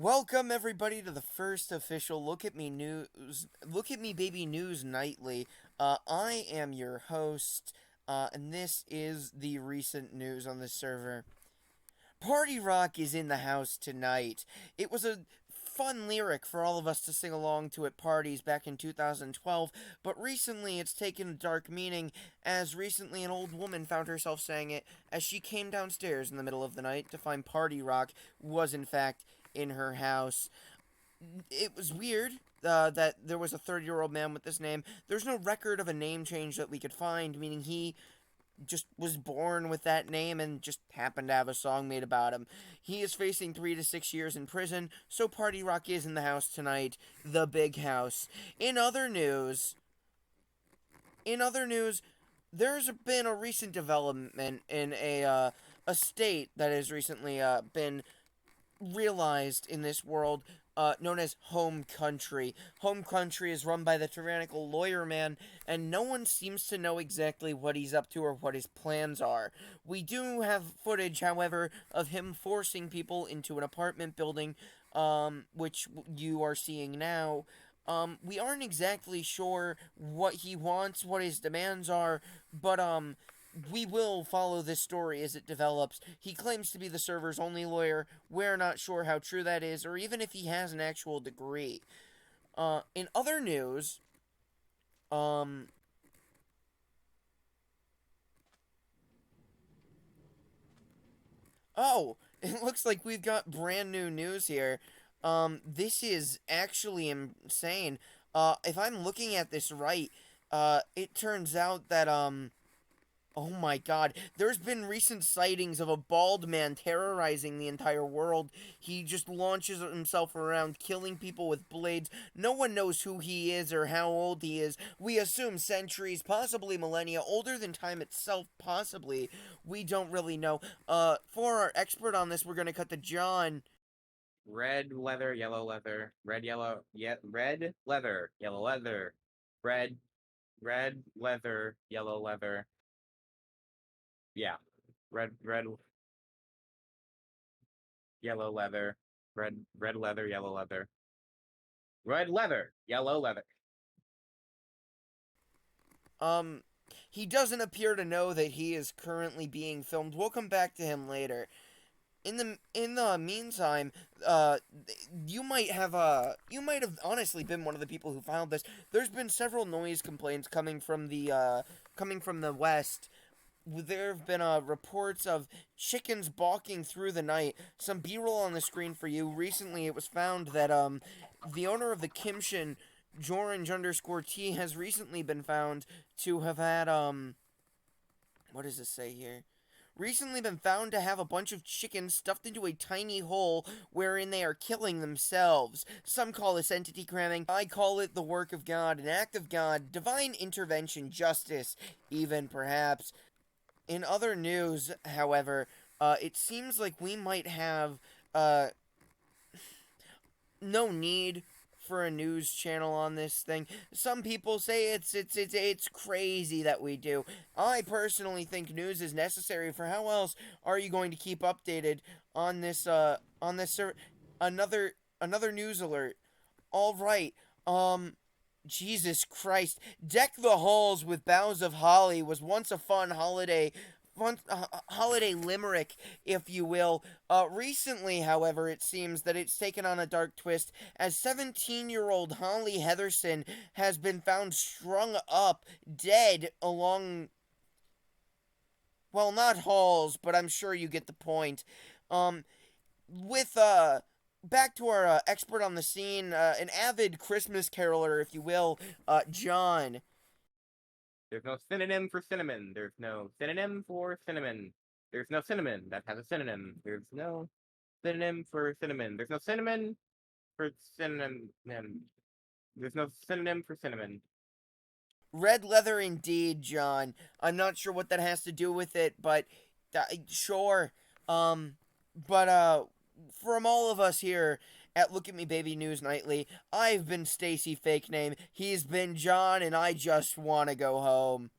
Welcome everybody to the first official Look at Me Baby News Nightly. I am your host, and this is the recent news on the server. Party Rock is in the house tonight. It was a fun lyric for all of us to sing along to at parties back in 2012, but recently it's taken a dark meaning, as recently an old woman found herself saying it as she came downstairs in the middle of the night to find Party Rock was in fact in her house. It was weird that there was a 30-year-old man with this name. There's no record of a name change that we could find, meaning he just was born with that name and just happened to have a song made about him. He is facing 3 to 6 years in prison, so Party Rock is in the house tonight, the big house. In other news, in other news, there's been a recent development in a state that has recently been realized in this world, known as Home Country. Home Country is run by the tyrannical lawyer man, and no one seems to know exactly what he's up to or what his plans are. We do have footage, however, of him forcing people into an apartment building, which you are seeing now. We aren't exactly sure what he wants, what his demands are, but, we will follow this story as it develops. He claims to be the server's only lawyer. We're not sure how true that is, or even if he has an actual degree. In other news, oh, it looks like we've got brand new news here. This is actually insane. If I'm looking at this right, it turns out that, oh my god. There's been recent sightings of a bald man terrorizing the entire world. He just launches himself around, killing people with blades. No one knows who he is or how old he is. We assume centuries, possibly millennia, older than time itself, possibly. We don't really know. For our expert on this, we're gonna cut to John. Red leather, yellow leather, red leather, yellow leather, red, red leather, yellow leather. Yeah, red, yellow leather, red leather, yellow leather, red leather, yellow leather. Um, he doesn't appear to know that he is currently being filmed. We'll come back to him later. In the meantime, you might have honestly been one of the people who found this. There's been several noise complaints coming from the west. There have been reports of chickens balking through the night. Some B-roll on the screen for you. Recently, it was found that the owner of the Kimshin, Jorange_T, has recently been found to have had what does this say here? Recently been found to have a bunch of chickens stuffed into a tiny hole wherein they are killing themselves. Some call this entity cramming. I call it the work of God, an act of God, divine intervention, justice, even perhaps. In other news, however, it seems like we might have no need for a news channel on this thing. Some people say it's crazy that we do. I personally think news is necessary. For how else are you going to keep updated on this another news alert? All right. Jesus Christ. Deck the halls with boughs of holly was once a holiday limerick, if you will. Recently, however, it seems that it's taken on a dark twist as 17-year-old Holly Heatherson has been found strung up, dead along, well, not halls, but I'm sure you get the point. Um, with, back to our expert on the scene, an avid Christmas caroler, if you will, John. There's no synonym for cinnamon. There's no synonym for cinnamon. There's no cinnamon that has a synonym. There's no synonym for cinnamon. There's no cinnamon for cinnamon. There's no synonym for cinnamon. Red leather indeed, John. I'm not sure what that has to do with it, but sure. But from all of us here at Look at Me Baby News Nightly, I've been Stacy Fake Name. He's been John, and I just want to go home.